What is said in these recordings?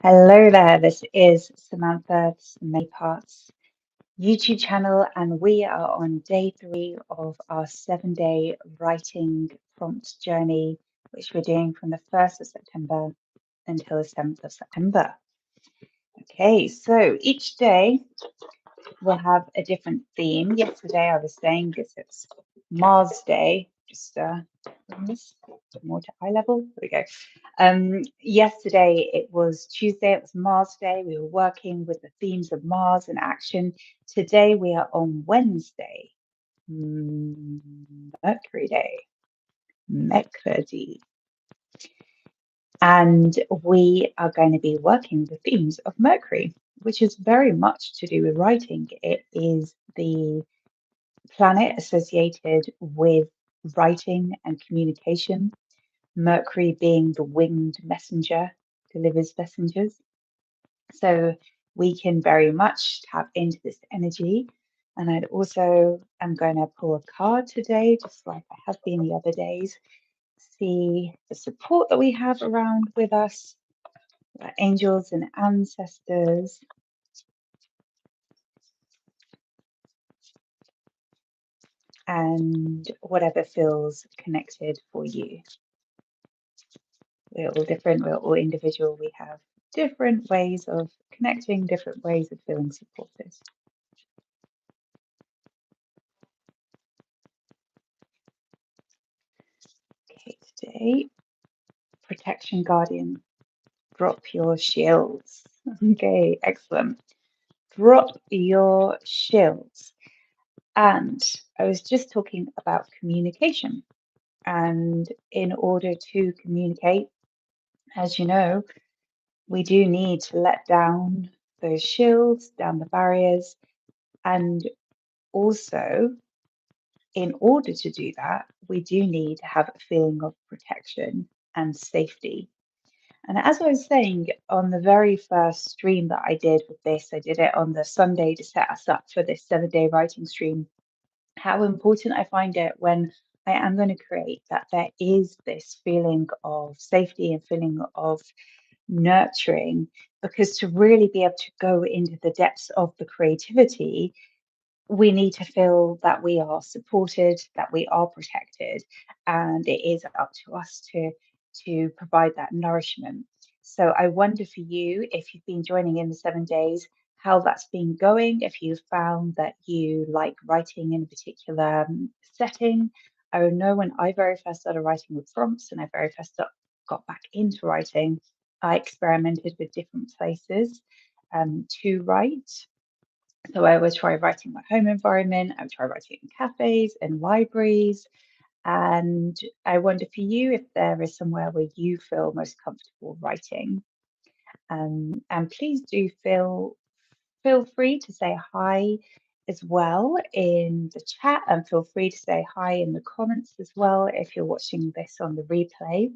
Hello there, this is Samantha, this is Many Parts YouTube channel, and we are on day 3 of our 7-day writing prompt journey, which we're doing from the 1st of September until the 7th of September. Okay, so each day we'll have a different theme. Yesterday I was saying this is Mars Day, just bring this more to eye level. There we go. Yesterday it was Tuesday, it was Mars Day. We were working with the themes of Mars and action. Today we are on Wednesday, Mercury Day, Mercredi. And we are going to be working the themes of Mercury, which is very much to do with writing. It is the planet associated with writing and communication. Mercury being the winged messenger, delivers messengers. So we can very much tap into this energy. And I'd also am going to pull a card today, just like I have been the other days, see the support that we have around with us, our angels and ancestors, and whatever feels connected for you. We're all different, we're all individual, we have different ways of connecting, different ways of feeling supported. Okay, today, Protection Guardian, drop your shields. Okay, excellent. Drop your shields. And I was just talking about communication. And in order to communicate, as you know, we do need to let down those shields, down the barriers, and also, in order to do that, we do need to have a feeling of protection and safety. And as I was saying on the very first stream that I did with this, I did it on the Sunday to set us up for this 7-day writing stream, how important I find it when I am going to create that there is this feeling of safety and feeling of nurturing, because to really be able to go into the depths of the creativity, we need to feel that we are supported, that we are protected, and it is up to us to provide that nourishment. So I wonder for you, if you've been joining in the 7 days, how that's been going, if you've found that you like writing in a particular setting. I know when I very first started writing with prompts and I very first got back into writing, I experimented with different places to write. So I would try writing my home environment, I would try writing in cafes and libraries. And I wonder for you if there is somewhere where you feel most comfortable writing. And please do feel free to say hi as well in the chat, and feel free to say hi in the comments as well if you're watching this on the replay.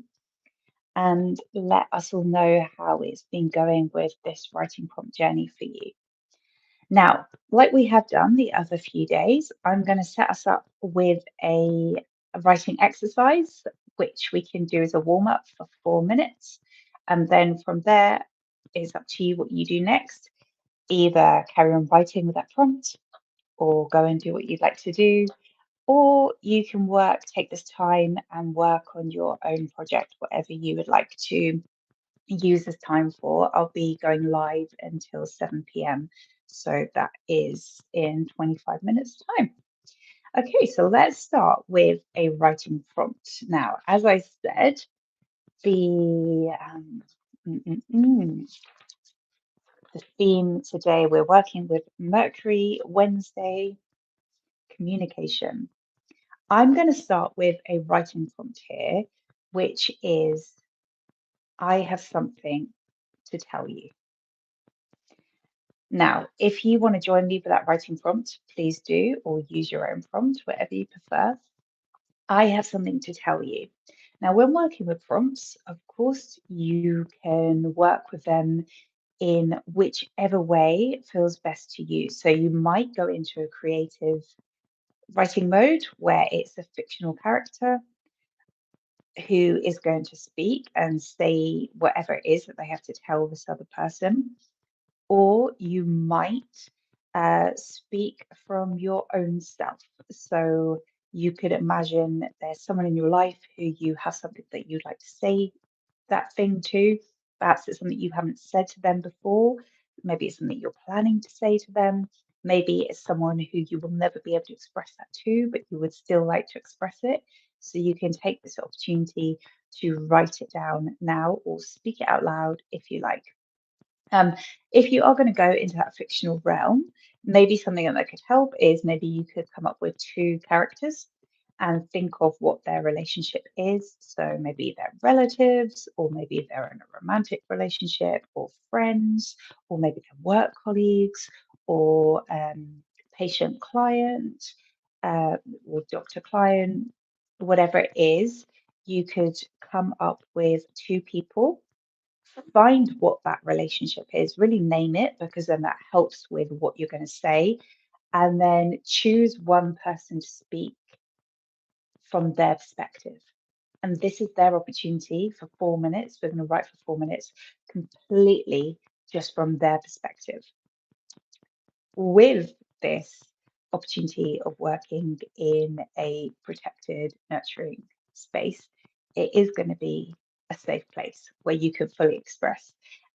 And let us all know how it's been going with this writing prompt journey for you. Now, like we have done the other few days, I'm going to set us up with a writing exercise, which we can do as a warm up for 4 minutes. And then from there, it's up to you what you do next. Either carry on writing with that prompt or go and do what you'd like to do, or you can take this time and work on your own project, whatever you would like to use this time for. I'll be going live until 7 p.m. So that is in 25 minutes time. Okay, so let's start with a writing prompt. Now, as I said, the the theme today, we're working with Mercury, Wednesday, communication. I'm going to start with a writing prompt here, which is I have something to tell you. Now, if you want to join me for that writing prompt, please do, or use your own prompt, whatever you prefer. I have something to tell you. Now, when working with prompts, of course, you can work with them in whichever way feels best to you. So you might go into a creative writing mode where it's a fictional character. who is going to speak and say whatever it is that they have to tell this other person, or you might speak from your own self. So you could imagine that there's someone in your life who you have something that you'd like to say that thing to. Perhaps it's something you haven't said to them before. Maybe it's something you're planning to say to them. Maybe it's someone who you will never be able to express that to, but you would still like to express it. So you can take this opportunity to write it down now or speak it out loud if you like. Um, if you are going to go into that fictional realm, maybe something that could help is maybe you could come up with two characters and think of what their relationship is. So maybe they're relatives, or maybe they're in a romantic relationship, or friends, or maybe they're work colleagues, or patient client, uh, or doctor client, whatever it is. You could come up with two people, find what that relationship is, really name it, because then that helps with what you're going to say, and then choose one person to speak from their perspective. And this is their opportunity for 4 minutes. We're going to write for 4 minutes completely just from their perspective. With this opportunity of working in a protected, nurturing space, it is going to be a safe place where you can fully express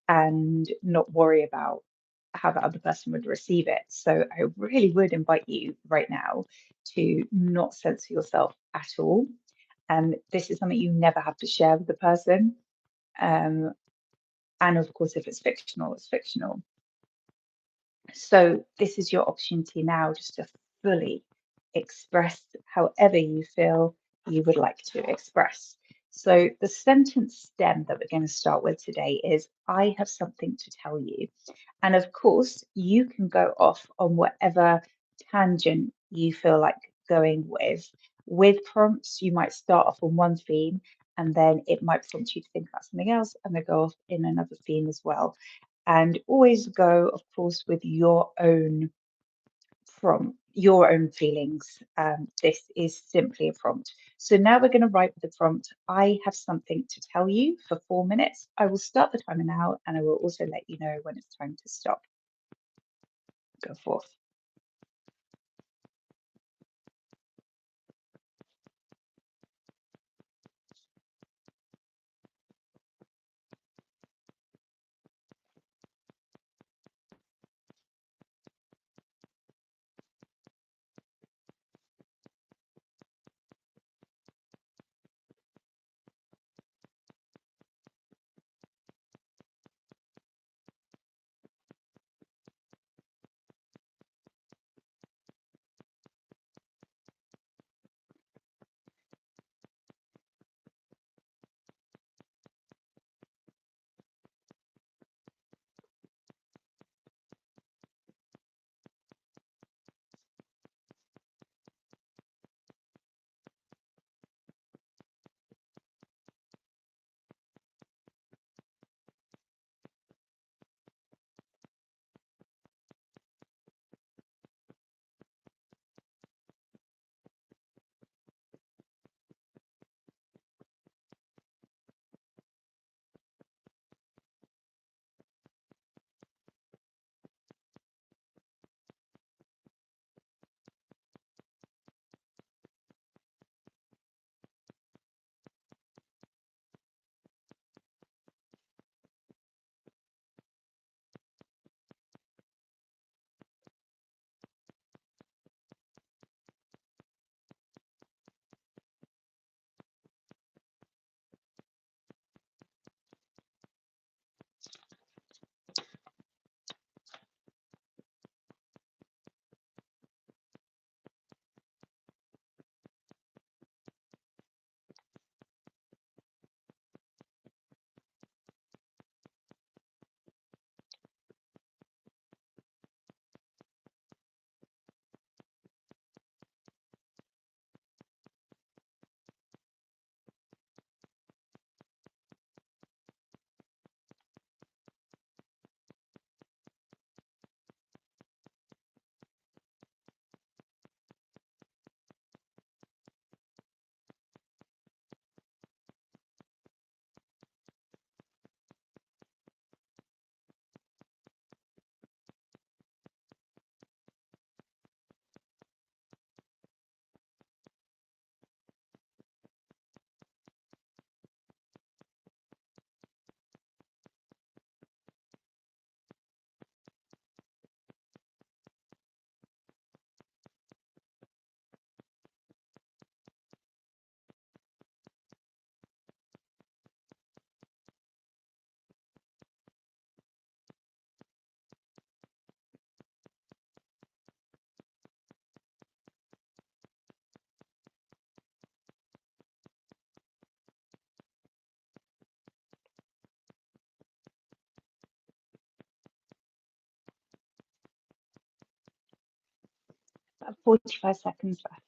and not worry about how the other person would receive it. So I really would invite you right now to not censor yourself at all. And this is something you never have to share with the person. Um, and of course, if it's fictional, it's fictional. So this is your opportunity now just to fully express however you feel you would like to express. So the sentence stem that we're going to start with today is I have something to tell you. And of course, you can go off on whatever tangent you feel like going with. With prompts, you might start off on one theme and then it might prompt you to think about something else and then go off in another theme as well. And always go, of course, with your own prompt, your own feelings. This is simply a prompt. So now we're going to write with the prompt, I have something to tell you for 4 minutes. I will start the timer now and I will also let you know when it's time to stop. Go forth. 45 seconds left.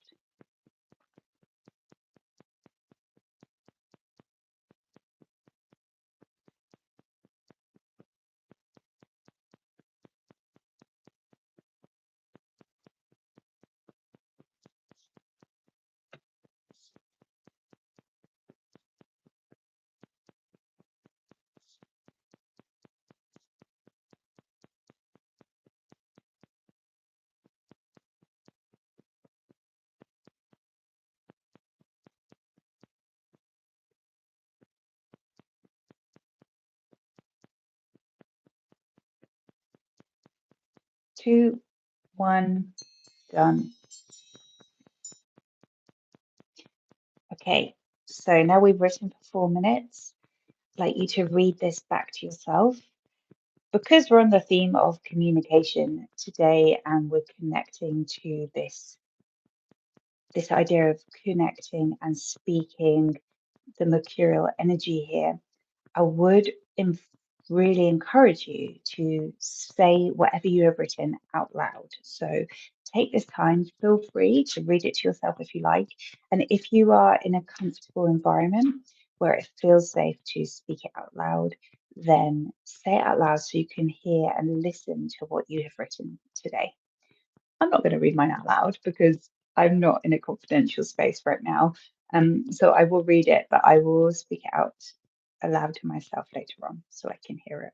2, 1, done. Okay, so now we've written for 4 minutes. I'd like you to read this back to yourself. Because we're on the theme of communication today and we're connecting to this idea of connecting and speaking the mercurial energy here, I would really encourage you to say whatever you have written out loud. So take this time, feel free to read it to yourself if you like. And if you are in a comfortable environment where it feels safe to speak it out loud, then say it out loud so you can hear and listen to what you have written today. I'm not going to read mine out loud because I'm not in a confidential space right now. So I will read it, but I will speak it out aloud to myself later on so I can hear it.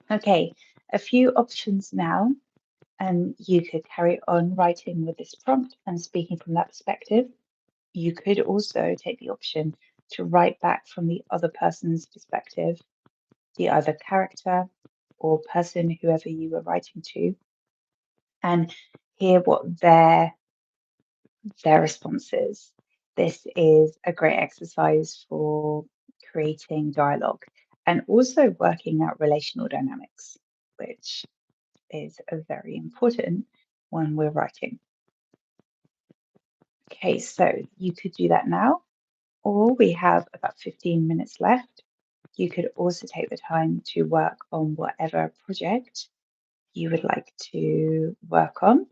Okay, a few options now. You could carry on writing with this prompt and speaking from that perspective. You could also take the option to write back from the other person's perspective, the other character or person, whoever you were writing to, and hear what their response is. This is a great exercise for creating dialogue and also working out relational dynamics, which is a very important when we're writing. Okay, so you could do that now, or we have about 15 minutes left. You could also take the time to work on whatever project you would like to work on.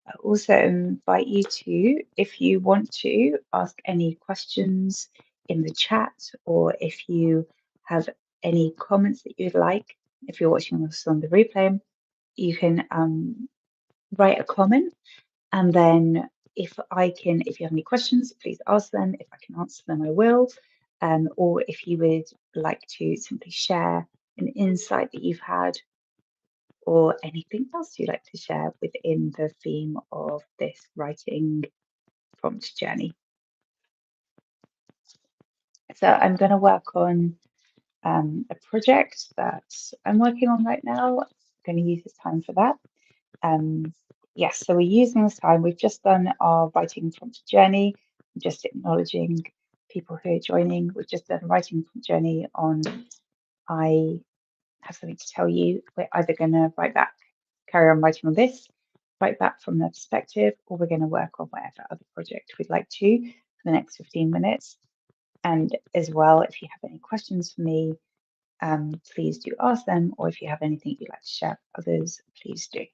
I also invite you to, if you want to, ask any questions in the chat, or if you have any comments that you'd like, if you're watching this on the replay, you can write a comment, and then if you have any questions, please ask them. If I can answer them, I will. Or if you would like to simply share an insight that you've had or anything else you'd like to share within the theme of this writing prompt journey. So I'm going to work on a project that I'm working on right now. I'm going to use this time for that. Yes, so we're using this time. We've just done our writing prompt journey, just acknowledging people who are joining. We've just done a writing prompt journey on I have something to tell you. We're either going to carry on writing on this, write back from their perspective, or we're going to work on whatever other project we'd like to for the next 15 minutes. And as well, if you have any questions for me, please do ask them, or if you have anything you'd like to share with others, please do.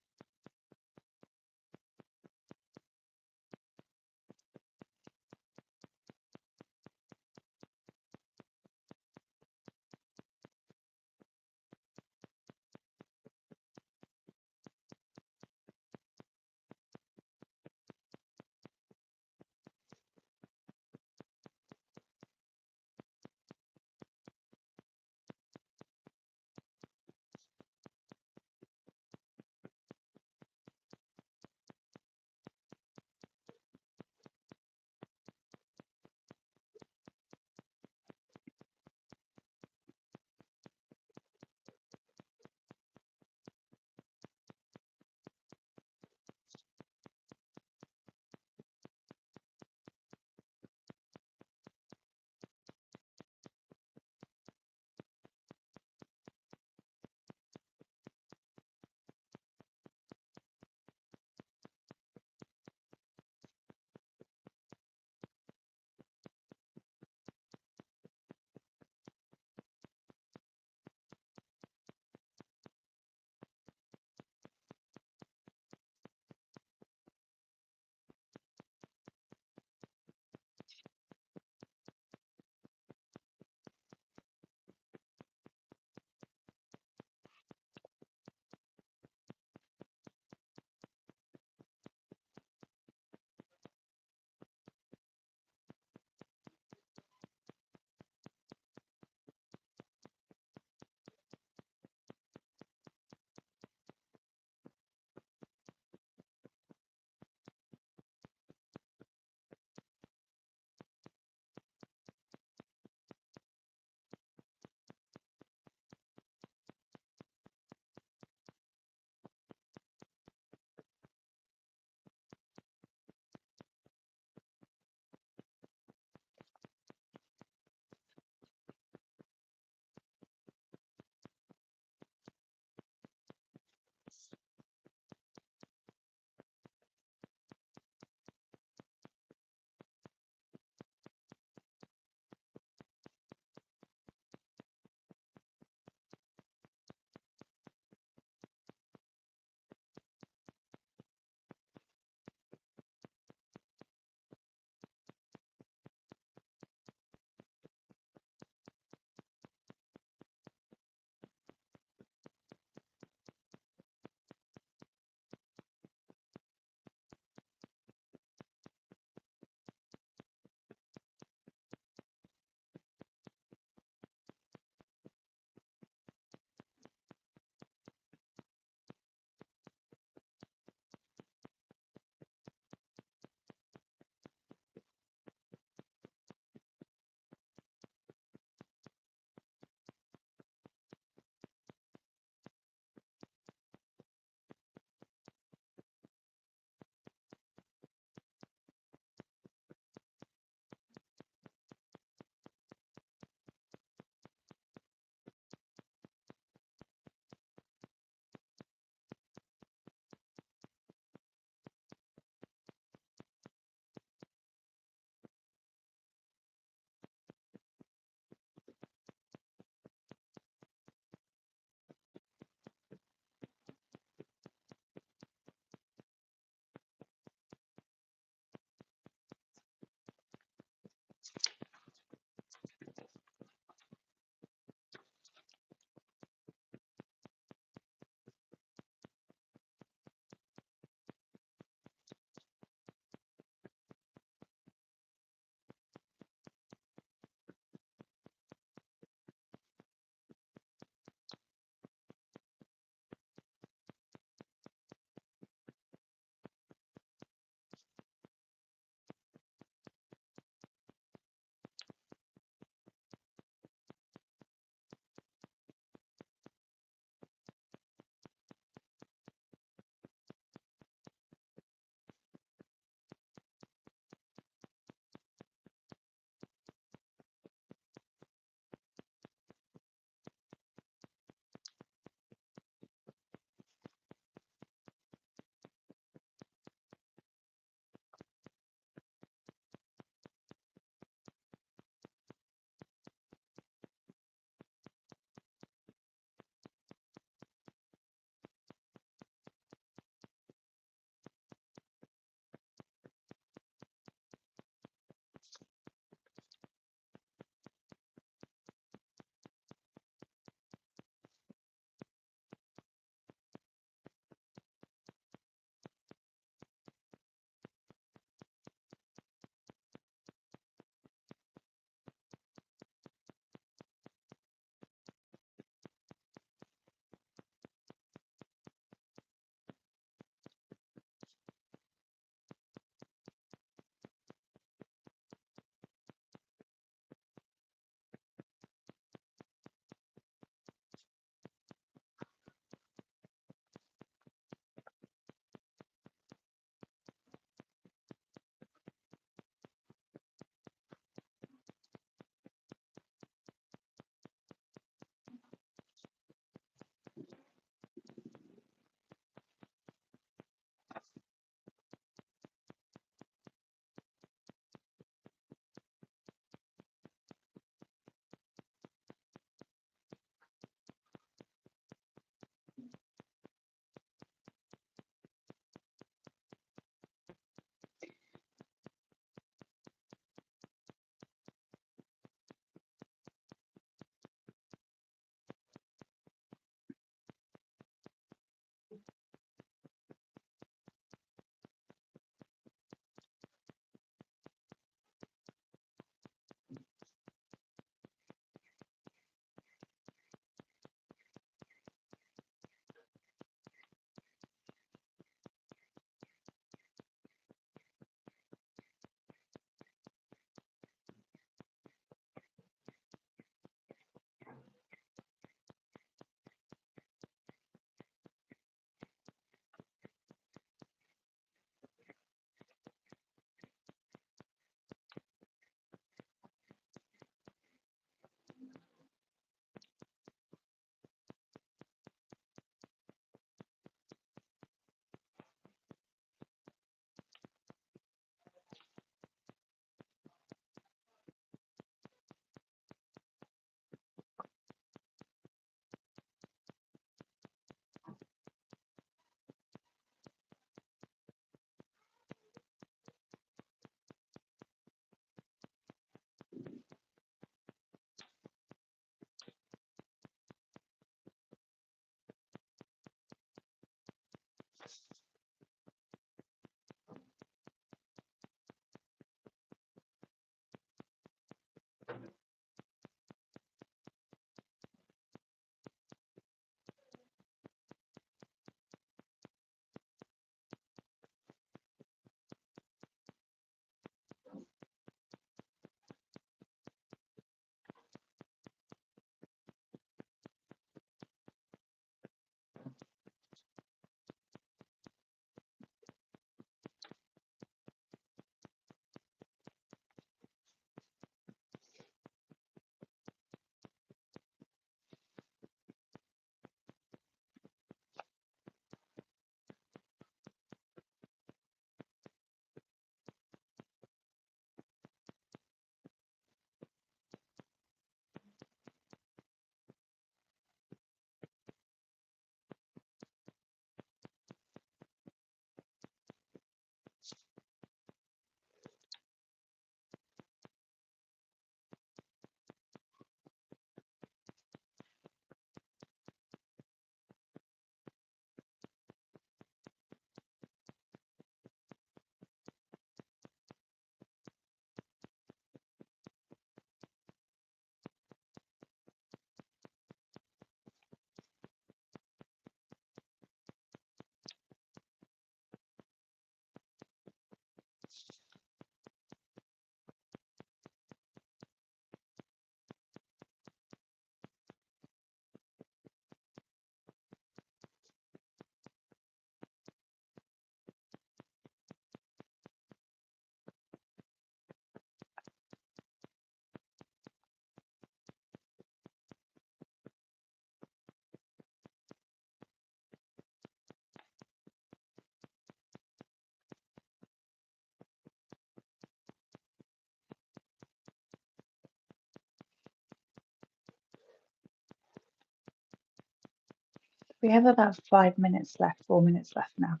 We have about 5 minutes left, 4 minutes left now.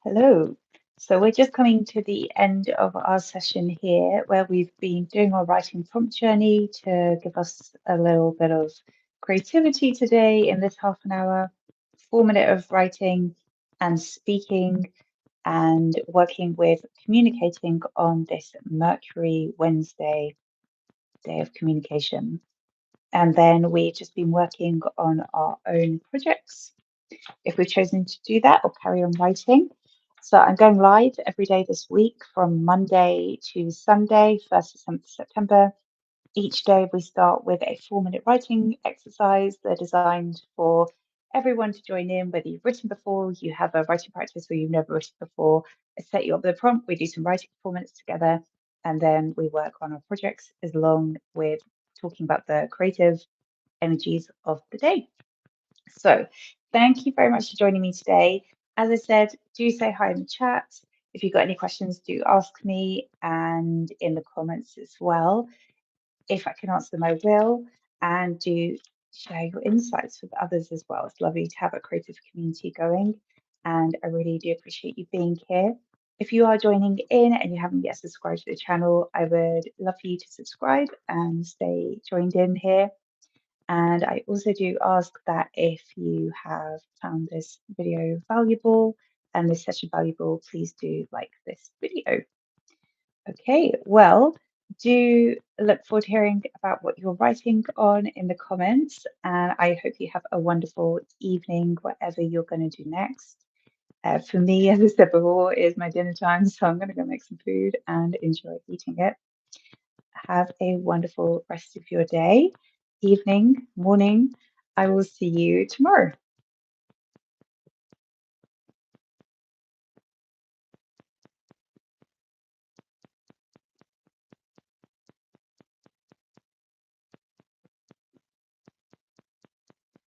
Hello. So we're just coming to the end of our session here, where we've been doing our writing prompt journey to give us a little bit of creativity today in this half an hour, 4 minute of writing and speaking and working with communicating on this Mercury Wednesday day of communication. And then we've just been working on our own projects if we've chosen to do that or carry on writing. So I'm going live every day this week from Monday to Sunday, 1st to 7th September. Each day we start with a 4 minute writing exercise. They're designed for everyone to join in, whether you've written before, you have a writing practice, or you've never written before. I set you up with a prompt, we do some writing for 4 minutes together, and then we work on our projects as long with talking about the creative energies of the day. So thank you very much for joining me today. As I said, do say hi in the chat. If you've got any questions, do ask me and in the comments as well. If I can answer them, I will. And do share your insights with others as well. It's lovely to have a creative community going. And I really do appreciate you being here. If you are joining in and you haven't yet subscribed to the channel, I would love for you to subscribe and stay joined in here. And I also do ask that if you have found this video valuable and this session valuable, please do like this video. Okay, well, do look forward to hearing about what you're writing on in the comments. And I hope you have a wonderful evening, whatever you're going to do next. For me, as I said before, is my dinner time, so I'm going to go make some food and enjoy eating it. Have a wonderful rest of your day, evening, morning. I will see you tomorrow.